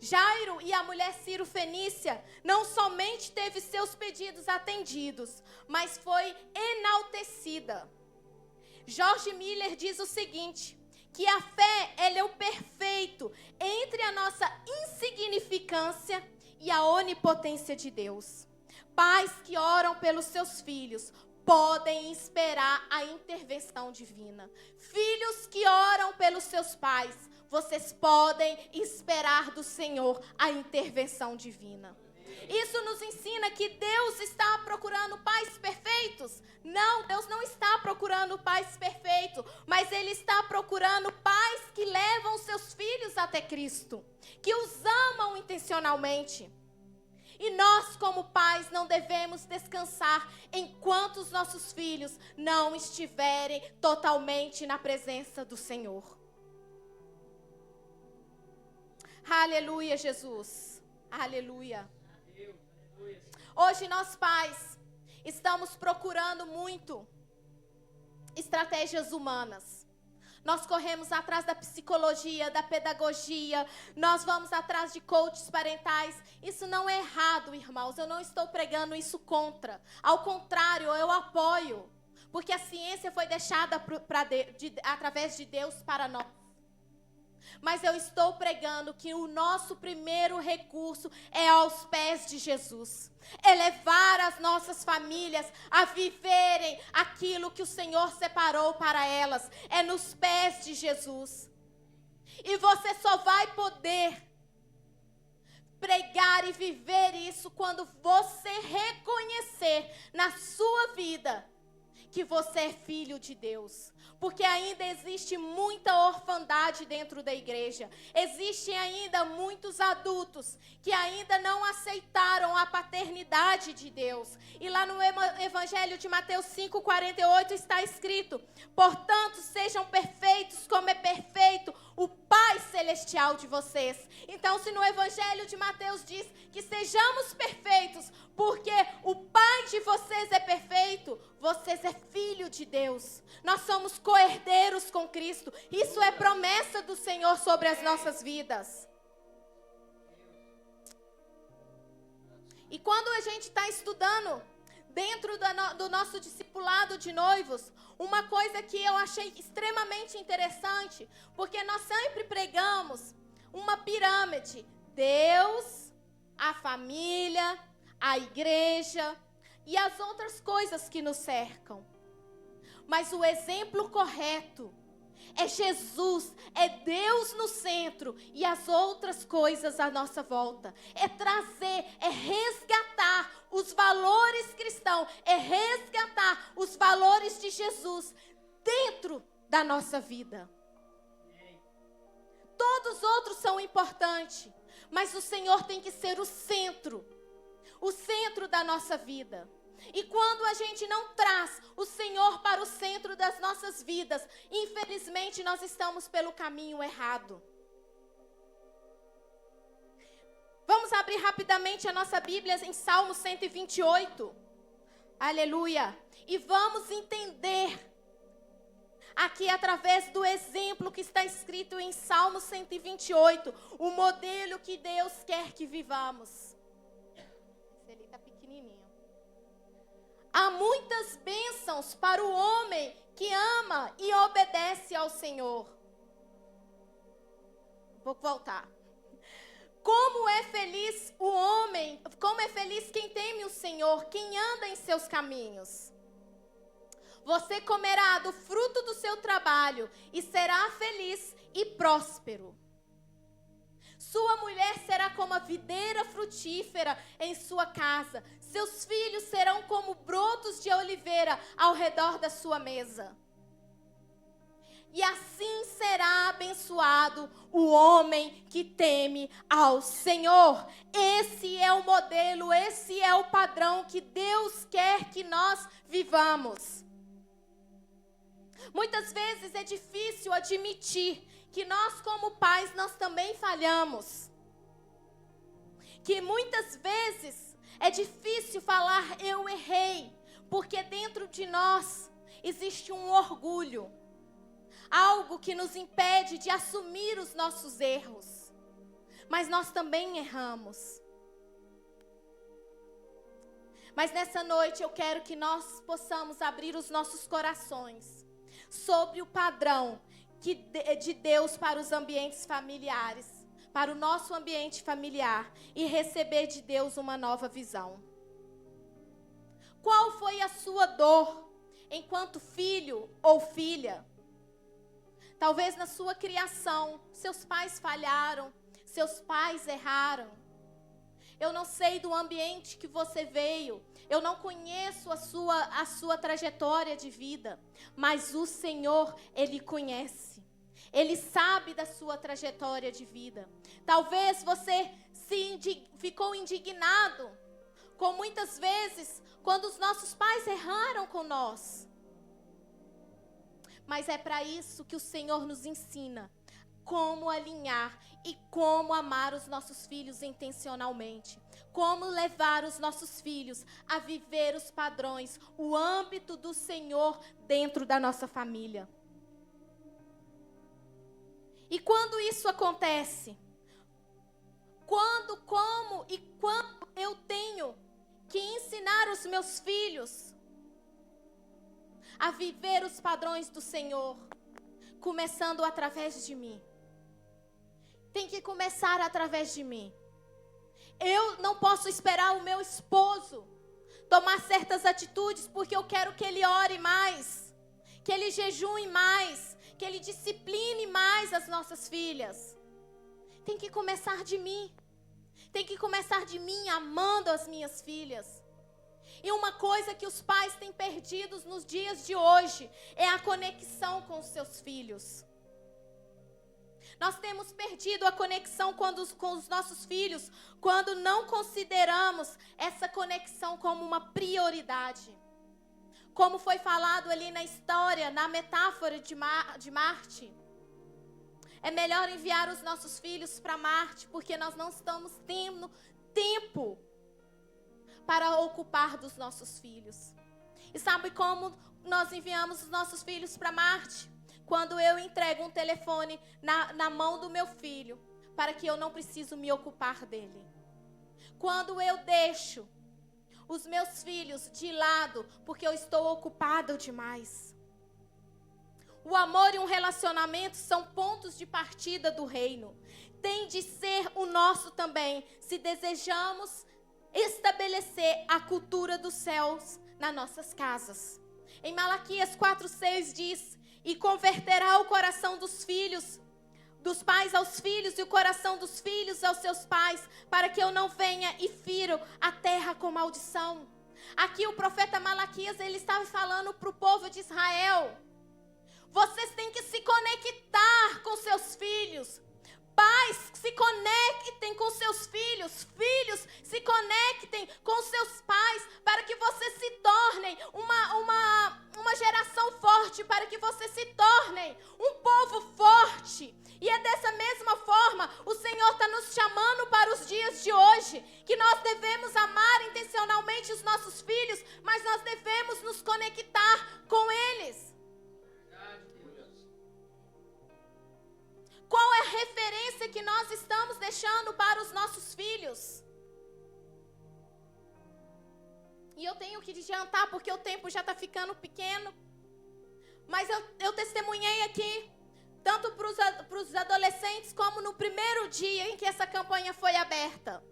Jairo e a mulher Ciro-fenícia não somente teve seus pedidos atendidos, mas foi enaltecida. George Miller diz o seguinte, que a fé, ela é o perfeito entre a nossa insignificância e a onipotência de Deus. Pais que oram pelos seus filhos podem esperar a intervenção divina. Filhos que oram pelos seus pais, vocês podem esperar do Senhor a intervenção divina. Isso nos ensina que Deus está procurando pais perfeitos? Não, Deus não está procurando pais perfeitos, mas Ele está procurando pais que levam seus filhos até Cristo, que os amam intencionalmente. E nós, como pais, não devemos descansar enquanto os nossos filhos não estiverem totalmente na presença do Senhor. Aleluia, Jesus. Aleluia. Hoje nós, pais, estamos procurando muito estratégias humanas. Nós corremos atrás da psicologia, da pedagogia, nós vamos atrás de coaches parentais. Isso não é errado, irmãos, eu não estou pregando isso contra. Ao contrário, eu apoio, porque a ciência foi deixada através de Deus para nós. Mas eu estou pregando que o nosso primeiro recurso é aos pés de Jesus. É levar as nossas famílias a viverem aquilo que o Senhor separou para elas. É nos pés de Jesus. E você só vai poder pregar e viver isso quando você reconhecer na sua vida que você é filho de Deus. Porque ainda existe muita orfandade dentro da igreja. Existem ainda muitos adultos que ainda não aceitaram a paternidade de Deus. E lá no Evangelho de Mateus 5:48 está escrito: portanto, sejam perfeitos como é perfeito o Pai Celestial de vocês. Então, se no Evangelho de Mateus diz que sejamos perfeitos, porque o Pai de vocês é perfeito, vocês é filho de Deus. Nós somos co-herdeiros com Cristo. Isso é promessa do Senhor sobre as nossas vidas. E quando a gente está estudando dentro do nosso discipulado de noivos, uma coisa que eu achei extremamente interessante, porque nós sempre pregamos uma pirâmide: Deus, a família, a igreja e as outras coisas que nos cercam. Mas o exemplo correto é Jesus, é Deus no centro e as outras coisas à nossa volta. É trazer, é resgatar os valores cristãos, é resgatar os valores de Jesus dentro da nossa vida. Todos os outros são importantes, mas o Senhor tem que ser o centro da nossa vida. E quando a gente não traz o Senhor para o centro das nossas vidas, infelizmente nós estamos pelo caminho errado. Vamos abrir rapidamente a nossa Bíblia em Salmo 128. Aleluia. E vamos entender aqui através do exemplo que está escrito em Salmo 128, o modelo que Deus quer que vivamos. Ele está pequenininho. Há muitas bênçãos para o homem que ama e obedece ao Senhor. Vou voltar. Como é feliz o homem, como é feliz quem teme o Senhor, quem anda em seus caminhos. Você comerá do fruto do seu trabalho e será feliz e próspero. Sua mulher será como a videira frutífera em sua casa. Seus filhos serão como brotos de oliveira ao redor da sua mesa. E assim será abençoado o homem que teme ao Senhor. Esse é o modelo, esse é o padrão que Deus quer que nós vivamos. Muitas vezes é difícil admitir que nós, como pais, nós também falhamos. Que muitas vezes é difícil falar eu errei, porque dentro de nós existe um orgulho, algo que nos impede de assumir os nossos erros. Mas nós também erramos. Mas nessa noite eu quero que nós possamos abrir os nossos corações sobre o padrão de Deus para os ambientes familiares, para o nosso ambiente familiar, e receber de Deus uma nova visão. Qual foi a sua dor enquanto filho ou filha? Talvez na sua criação, seus pais falharam, seus pais erraram. Eu não sei do ambiente que você veio, eu não conheço a sua trajetória de vida, mas o Senhor, Ele conhece. Ele sabe da sua trajetória de vida. Talvez você ficou indignado com muitas vezes quando os nossos pais erraram com nós. Mas é para isso que o Senhor nos ensina como alinhar e como amar os nossos filhos intencionalmente. Como levar os nossos filhos a viver os padrões, o âmbito do Senhor dentro da nossa família. E quando isso acontece? Quando, como e quando eu tenho que ensinar os meus filhos a viver os padrões do Senhor, começando através de mim. Tem que começar através de mim. Eu não posso esperar o meu esposo tomar certas atitudes porque eu quero que ele ore mais, que ele jejue mais, que ele discipline mais as nossas filhas. Tem que começar de mim. Tem que começar de mim amando as minhas filhas. E uma coisa que os pais têm perdido nos dias de hoje é a conexão com os seus filhos. Nós temos perdido a conexão com os nossos filhos quando não consideramos essa conexão como uma prioridade. Como foi falado ali na história, na metáfora de Marte. É melhor enviar os nossos filhos para Marte, porque nós não estamos tendo tempo para ocupar dos nossos filhos. E sabe como nós enviamos os nossos filhos para Marte? Quando eu entrego um telefone na mão do meu filho, para que eu não preciso me ocupar dele. Quando eu deixo os meus filhos de lado, porque eu estou ocupado demais. O amor e um relacionamento são pontos de partida do reino. Tem de ser o nosso também, se desejamos estabelecer a cultura dos céus nas nossas casas. Em Malaquias 4:6 diz: e converterá o coração dos filhos, dos pais aos filhos, e o coração dos filhos aos seus pais, para que eu não venha e firo a terra com maldição. Aqui o profeta Malaquias, ele estava falando para o povo de Israel: vocês têm que se conectar com seus filhos. Pais, se conectem com seus filhos. Filhos, se conectem com seus pais, para que vocês se tornem uma geração forte, para que vocês se tornem um povo forte. E é dessa mesma forma, o Senhor está nos chamando para os dias de hoje, que nós devemos amar intencionalmente os nossos filhos, mas nós devemos nos conectar com eles. Qual é a referência que nós estamos deixando para os nossos filhos? E eu tenho que adiantar porque o tempo já está ficando pequeno. Mas eu testemunhei aqui, tanto para os adolescentes como no primeiro dia em que essa campanha foi aberta.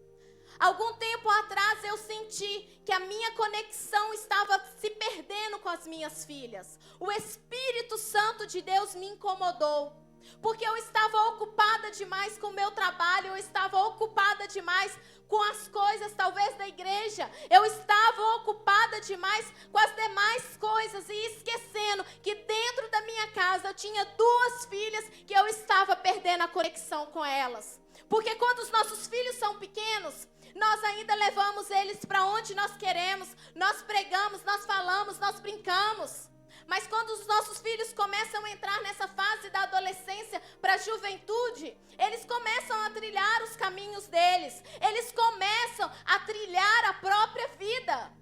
Algum tempo atrás eu senti que a minha conexão estava se perdendo com as minhas filhas. O Espírito Santo de Deus me incomodou. Porque eu estava ocupada demais com o meu trabalho, eu estava ocupada demais com as coisas talvez da igreja, eu estava ocupada demais com as demais coisas e esquecendo que dentro da minha casa eu tinha 2 filhas que eu estava perdendo a conexão com elas. Porque quando os nossos filhos são pequenos, nós ainda levamos eles para onde nós queremos, nós pregamos, nós falamos, nós brincamos. Mas quando os nossos filhos começam a entrar nessa fase da adolescência para a juventude, eles começam a trilhar os caminhos deles. Eles começam a trilhar a própria vida.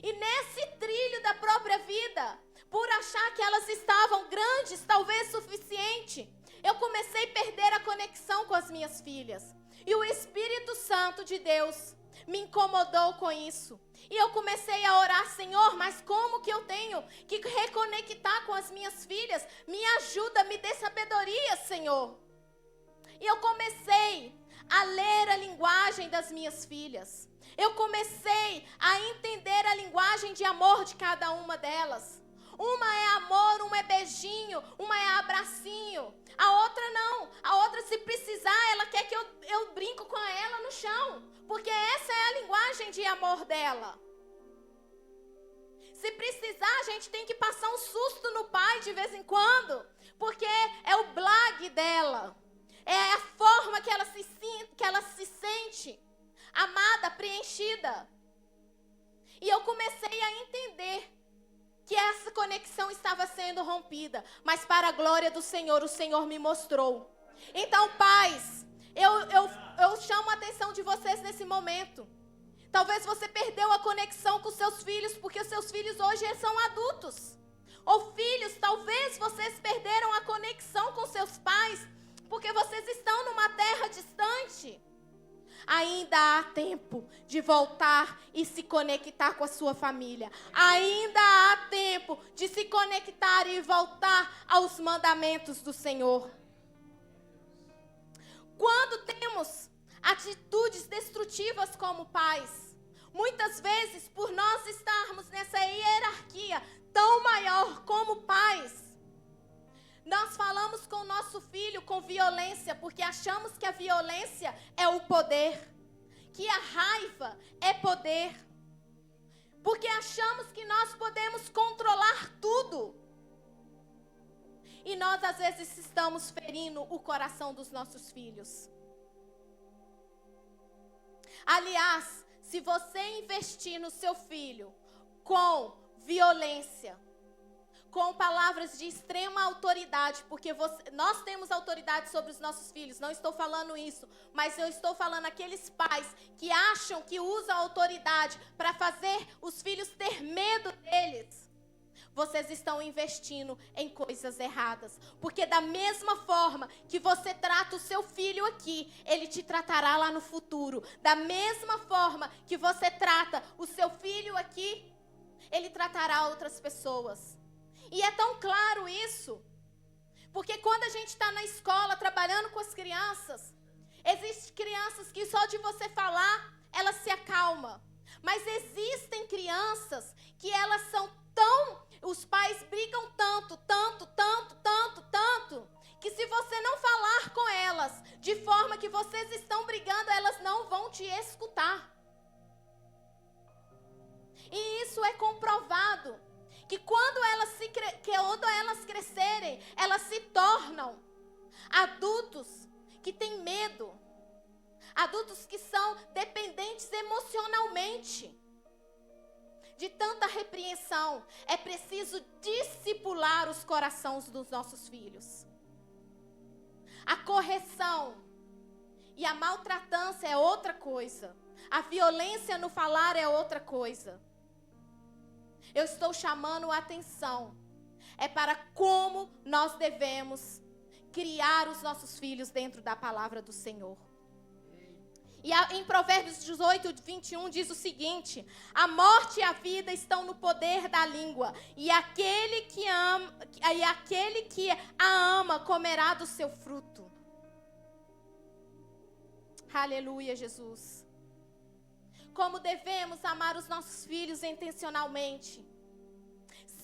E nesse trilho da própria vida, por achar que elas estavam grandes, talvez suficiente, eu comecei a perder a conexão com as minhas filhas. E o Espírito Santo de Deus me incomodou com isso. E eu comecei a orar: Senhor, mas como que eu tenho que reconectar com as minhas filhas? Me ajuda, me dê sabedoria, Senhor. E eu comecei a ler a linguagem das minhas filhas. Eu comecei a entender a linguagem de amor de cada uma delas. Uma é amor, uma é beijinho, uma é abracinho. A outra não. A outra, se precisar, ela quer que eu brinco com ela no chão. Porque essa é a linguagem de amor dela. Se precisar, a gente tem que passar um susto no pai de vez em quando. Porque é o blag dela. É a forma que ela se sente amada, preenchida. E eu comecei a entender que essa conexão estava sendo rompida. Mas para a glória do Senhor, o Senhor me mostrou. Então, pais, eu chamo a atenção de vocês nesse momento. Talvez você perdeu a conexão com seus filhos, porque os seus filhos hoje são adultos. Ou filhos, talvez vocês perderam a conexão com seus pais, porque vocês estão numa terra distante. Ainda há tempo de voltar e se conectar com a sua família. Ainda há tempo de se conectar e voltar aos mandamentos do Senhor. Quando temos atitudes destrutivas como pais, muitas vezes por nós estarmos nessa hierarquia tão maior como pais, nós falamos com o nosso filho com violência, porque achamos que a violência é o poder, que a raiva é poder, porque achamos que nós podemos controlar tudo. E nós às vezes estamos ferindo o coração dos nossos filhos. Aliás, se você investir no seu filho com violência, com palavras de extrema autoridade, porque nós temos autoridade sobre os nossos filhos, não estou falando isso, mas eu estou falando aqueles pais que acham que usam autoridade para fazer os filhos ter medo deles. Vocês estão investindo em coisas erradas, porque da mesma forma que você trata o seu filho aqui, ele te tratará lá no futuro. Da mesma forma que você trata o seu filho aqui, ele tratará outras pessoas. E é tão claro isso, porque quando a gente está na escola trabalhando com as crianças, existem crianças que só de você falar, ela se acalma. Mas existem crianças que elas são os pais brigam tanto, que se você não falar com elas, de forma que vocês estão brigando, elas não vão te escutar. E isso é comprovado. Que quando elas crescerem, elas se tornam adultos que têm medo. Adultos que são dependentes emocionalmente. De tanta repreensão, é preciso discipular os corações dos nossos filhos. A correção e a maltratância é outra coisa. A violência no falar é outra coisa. Eu estou chamando a atenção. É para como nós devemos criar os nossos filhos dentro da palavra do Senhor. E em Provérbios 18, 21 diz o seguinte: a morte e a vida estão no poder da língua, e aquele que a ama comerá do seu fruto. Aleluia, Jesus. Como devemos amar os nossos filhos intencionalmente.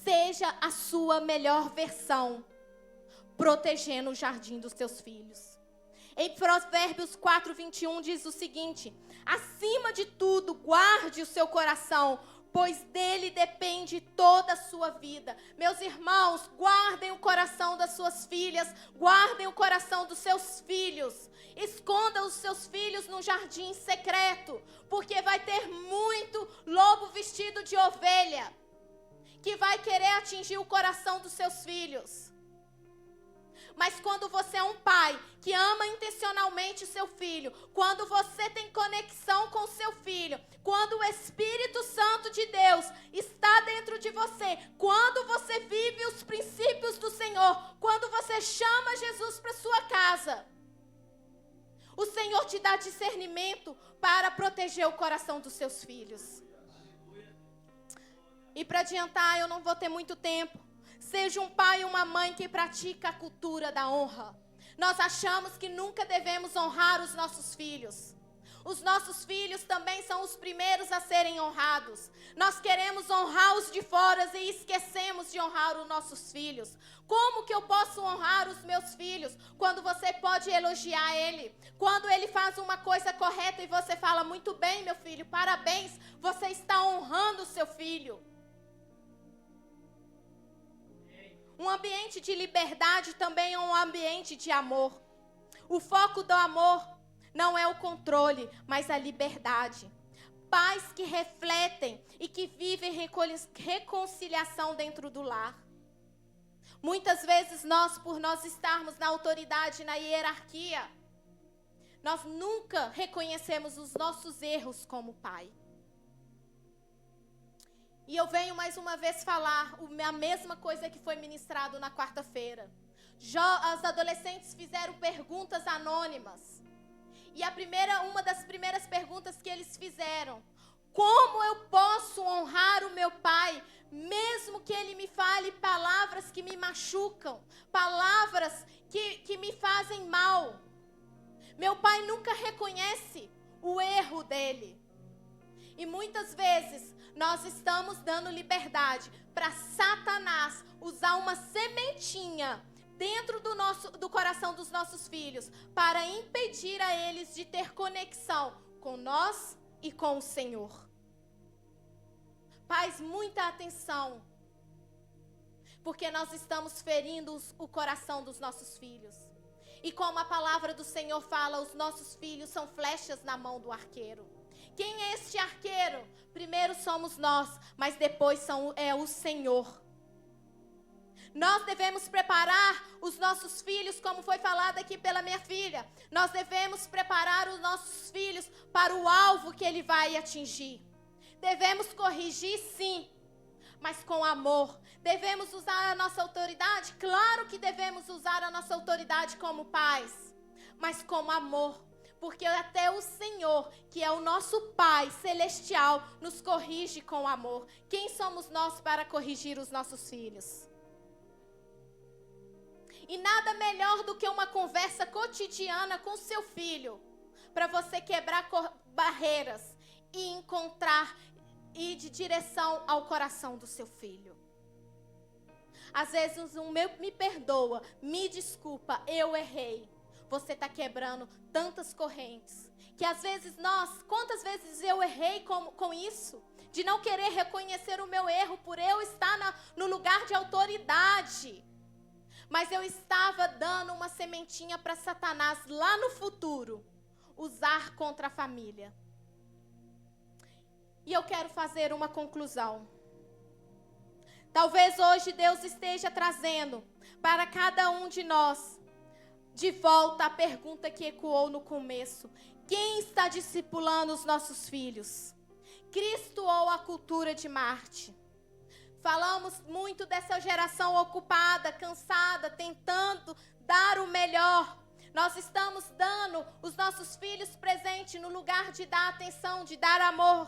Seja a sua melhor versão, protegendo o jardim dos seus filhos. Em Provérbios 4, 21 diz o seguinte: acima de tudo, guarde o seu coração, pois dele depende toda a sua vida. Meus irmãos, guardem o coração das suas filhas, guardem o coração dos seus filhos. Esconda os seus filhos no jardim secreto, porque vai ter muito lobo vestido de ovelha que vai querer atingir o coração dos seus filhos. Mas quando você é um pai que ama intencionalmente o seu filho, quando você tem conexão com o seu filho, quando o Espírito Santo de Deus está dentro de você, quando você vive os princípios do Senhor, quando você chama Jesus para sua casa, o Senhor te dá discernimento para proteger o coração dos seus filhos. E para adiantar, eu não vou ter muito tempo. Seja um pai e uma mãe que pratica a cultura da honra. Nós achamos que nunca devemos honrar os nossos filhos. Os nossos filhos também são os primeiros a serem honrados. Nós queremos honrar os de fora e esquecemos de honrar os nossos filhos. Como que eu posso honrar os meus filhos quando você pode elogiar ele? Quando ele faz uma coisa correta e você fala: muito bem, meu filho, parabéns, você está honrando o seu filho. Um ambiente de liberdade também é um ambiente de amor. O foco do amor não é o controle, mas a liberdade. Pais que refletem e que vivem reconciliação dentro do lar. Muitas vezes por nós estarmos na autoridade, na hierarquia, nós nunca reconhecemos os nossos erros como pai. E eu venho mais uma vez falar a mesma coisa que foi ministrado na quarta-feira. Os adolescentes fizeram perguntas anônimas. E uma das primeiras perguntas que eles fizeram: como eu posso honrar o meu pai, mesmo que ele me fale palavras que me machucam, palavras que me fazem mal? Meu pai nunca reconhece o erro dele. E muitas vezes nós estamos dando liberdade para Satanás usar uma sementinha dentro do coração dos nossos filhos, para impedir a eles de ter conexão com nós e com o Senhor. Pais, muita atenção, porque nós estamos ferindo o coração dos nossos filhos. E como a palavra do Senhor fala, os nossos filhos são flechas na mão do arqueiro. Quem é este arqueiro? Primeiro somos nós, mas depois é o Senhor. Nós devemos preparar os nossos filhos, como foi falado aqui pela minha filha. Nós devemos preparar os nossos filhos para o alvo que ele vai atingir. Devemos corrigir, sim, mas com amor. Devemos usar a nossa autoridade? Claro que devemos usar a nossa autoridade como pais, mas com amor. Porque até o Senhor, que é o nosso Pai celestial, nos corrige com amor. Quem somos nós para corrigir os nossos filhos? E nada melhor do que uma conversa cotidiana com seu filho, para você quebrar barreiras e encontrar e de direção ao coração do seu filho. Às vezes me perdoa, me desculpa, eu errei. Você está quebrando tantas correntes, que às vezes quantas vezes eu errei com isso? De não querer reconhecer o meu erro por eu estar no lugar de autoridade. Mas eu estava dando uma sementinha para Satanás lá no futuro usar contra a família. E eu quero fazer uma conclusão. Talvez hoje Deus esteja trazendo para cada um de nós de volta a pergunta que ecoou no começo: quem está discipulando os nossos filhos? Cristo ou a cultura de Marte? Falamos muito dessa geração ocupada, cansada, tentando dar o melhor. Nós estamos dando os nossos filhos presentes no lugar de dar atenção, de dar amor.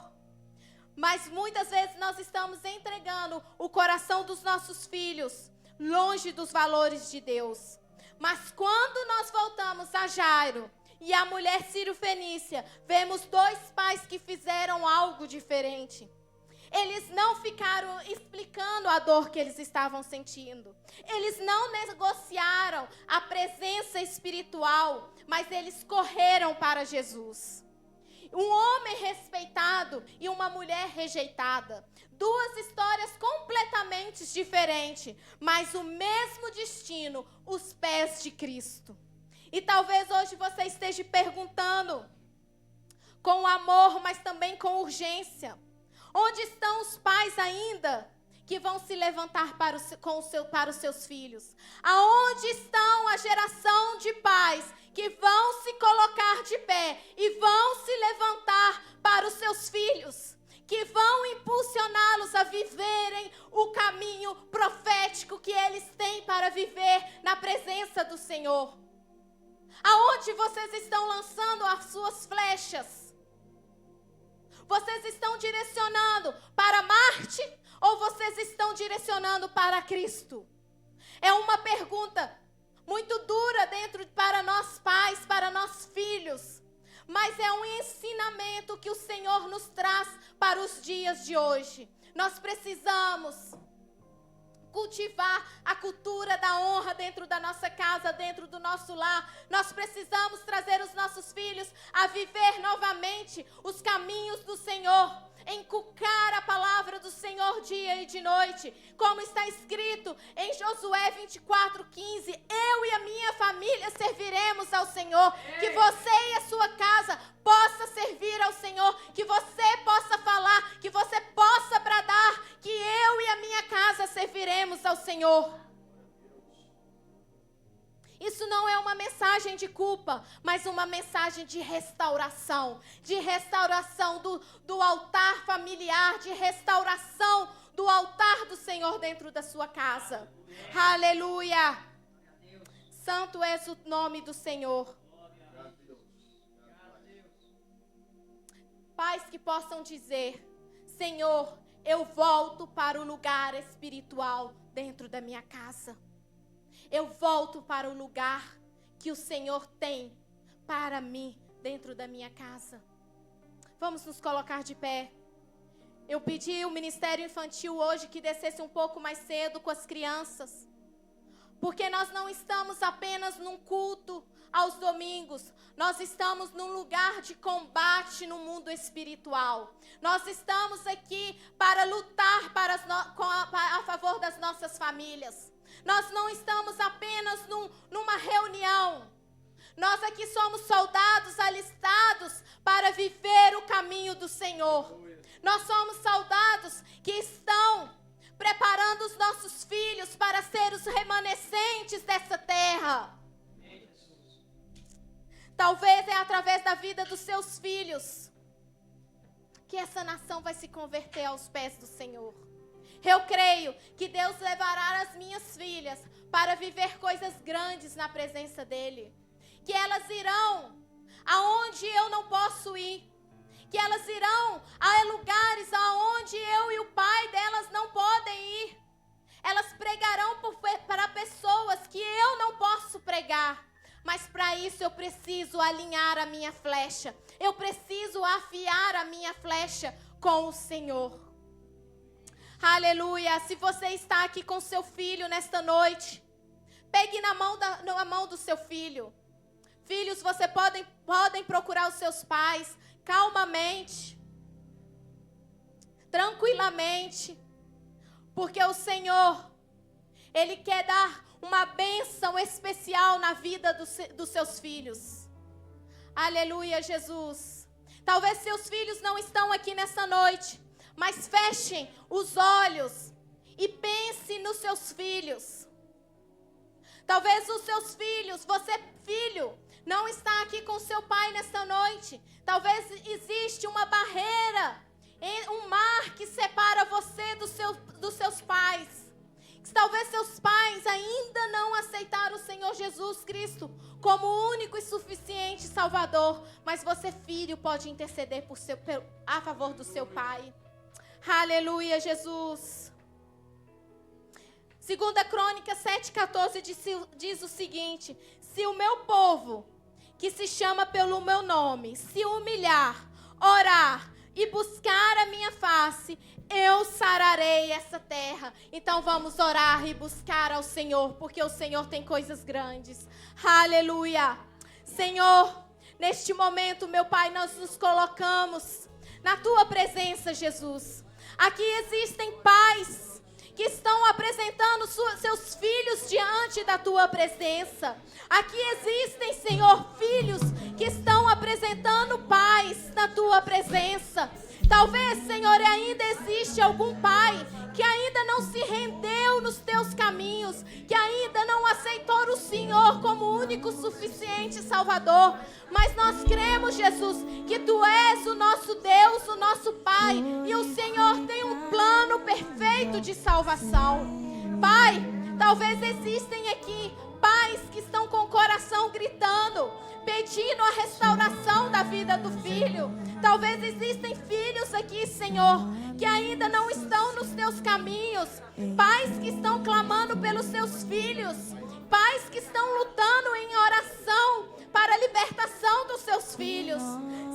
Mas muitas vezes nós estamos entregando o coração dos nossos filhos longe dos valores de Deus. Mas quando nós voltamos a Jairo e a mulher Sírio-Fenícia, vemos dois pais que fizeram algo diferente. Eles não ficaram explicando a dor que eles estavam sentindo. Eles não negociaram a presença espiritual, mas eles correram para Jesus. Um homem respeitado e uma mulher rejeitada. Duas histórias completamente diferentes, mas o mesmo destino, os pés de Cristo. E talvez hoje você esteja perguntando, com amor, mas também com urgência: onde estão os pais ainda que vão se levantar para os seus filhos? Aonde estão a geração de pais que vão se colocar de pé e vão se levantar para os seus filhos? Que vão impulsioná-los a viverem o caminho profético que eles têm para viver na presença do Senhor? Aonde vocês estão lançando as suas flechas? Vocês estão direcionando para Marte ou vocês estão direcionando para Cristo? É uma pergunta muito dura para nós pais, para nós filhos. Mas é um ensinamento que o Senhor nos traz para os dias de hoje. Nós precisamos cultivar a cultura da honra dentro da nossa casa, dentro do nosso lar. Nós precisamos trazer os nossos filhos a viver novamente os caminhos do Senhor, inculcar a palavra do Senhor dia e de noite, como está escrito em Josué 24:15, eu e a minha família serviremos ao Senhor. Que você e a sua casa possa servir ao Senhor, que você possa falar, que você possa bradar, que eu e a minha casa serviremos ao Senhor. Isso não é uma mensagem de culpa, mas uma mensagem de restauração do altar familiar, de restauração do altar do Senhor dentro da sua casa. Aleluia! Santo és o nome do Senhor. Pais que possam dizer: Senhor, eu volto para o lugar espiritual dentro da minha casa. Eu volto para o lugar que o Senhor tem para mim dentro da minha casa. Vamos nos colocar de pé. Eu pedi ao Ministério Infantil hoje que descesse um pouco mais cedo com as crianças. Porque nós não estamos apenas num culto aos domingos. Nós estamos num lugar de combate no mundo espiritual. Nós estamos aqui para lutar a favor das nossas famílias. Nós não estamos apenas numa reunião. Nós aqui somos soldados alistados para viver o caminho do Senhor. Nós somos soldados que estão preparando os nossos filhos para ser os remanescentes dessa terra. Talvez é através da vida dos seus filhos que essa nação vai se converter aos pés do Senhor. Eu creio que Deus levará as minhas filhas para viver coisas grandes na presença dEle. Que elas irão aonde eu não posso ir. Que elas irão a lugares aonde eu e o pai delas não podem ir. Elas pregarão para pessoas que eu não posso pregar. Mas para isso eu preciso alinhar a minha flecha. Eu preciso afiar a minha flecha com o Senhor. Aleluia. Se você está aqui com seu filho nesta noite, pegue na mão do seu filho. Filhos, vocês podem procurar os seus pais calmamente, tranquilamente, porque o Senhor, Ele quer dar uma bênção especial na vida dos seus filhos. Aleluia, Jesus. Talvez seus filhos não estão aqui nessa noite, mas fechem os olhos e pense nos seus filhos. Talvez os seus filhos, você filho, não está aqui com seu pai nesta noite. Talvez existe uma barreira, um mar que separa você dos seus pais. Talvez seus pais ainda não aceitaram o Senhor Jesus Cristo como o único e suficiente Salvador. Mas você, filho, pode interceder a favor do seu pai. Aleluia, Jesus. 2 Crônicas 7,14 diz o seguinte: se o meu povo, que se chama pelo meu nome, se humilhar, orar e buscar a minha face, eu sararei essa terra. Então vamos orar e buscar ao Senhor, porque o Senhor tem coisas grandes. Aleluia. Senhor, neste momento, meu Pai, nós nos colocamos na Tua presença, Jesus. Aqui existem pais que estão apresentando seus filhos diante da Tua presença. Aqui existem, Senhor, filhos que estão apresentando pais na Tua presença. Talvez, Senhor, ainda existe algum pai que ainda não se rendeu nos Teus caminhos, que ainda não aceitou o Senhor como o único suficiente Salvador. Mas nós cremos, Jesus, que Tu és o nosso Deus, o nosso Pai, e o Senhor tem um plano perfeito de salvação. Pai, talvez existem aqui pais que estão com o coração gritando, pedindo a restauração da vida do filho. Talvez existem filhos aqui, Senhor, que ainda não estão nos Teus caminhos. Pais que estão clamando pelos seus filhos. Pais que estão lutando em oração para a libertação dos seus filhos.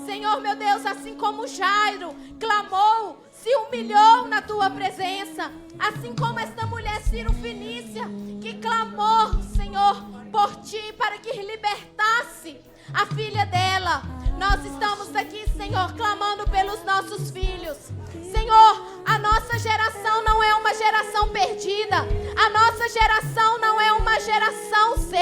Senhor, meu Deus, assim como Jairo clamou, se humilhou na Tua presença, assim como esta mulher Cirofenícia, que clamou, Senhor, por Ti, para que libertasse a filha dela. Nós estamos aqui, Senhor, clamando pelos nossos filhos. Senhor, a nossa geração não é uma geração perdida. A nossa geração não é uma geração C.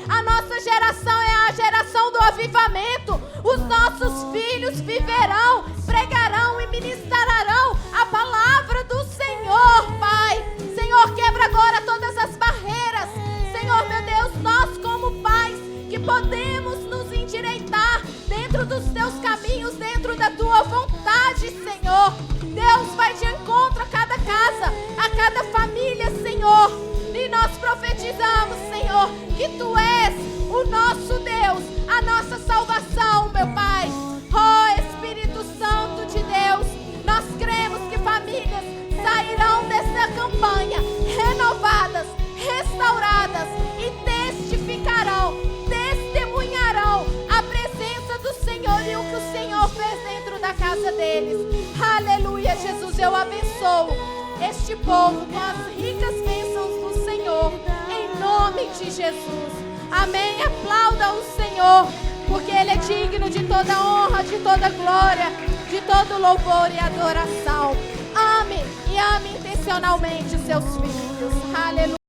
A nossa geração é a geração do avivamento. Os nossos filhos viverão, pregarão e ministrarão a palavra do Senhor, Pai. Senhor, quebra agora todas as barreiras. Senhor, meu Deus, nós como pais que podemos nos endireitar dentro dos teus caminhos, dentro da tua vontade, Senhor. Deus, vai de encontro a cada casa, a cada família, Senhor. E nós profetizamos, Senhor, que tu és o nosso Deus, a nossa salvação, meu Pai. Oh, Espírito Santo de Deus, nós cremos que famílias sairão dessa campanha renovadas, restauradas e testificarão, testemunharão a presença do Senhor e o que o Senhor fez dentro da casa deles. Aleluia, Jesus, eu abençoo este povo com as ricas bênçãos do Senhor, em nome de Jesus. Amém. Aplauda o Senhor, porque Ele é digno de toda honra, de toda glória, de todo louvor e adoração. Ame e ame intencionalmente os seus filhos. Aleluia.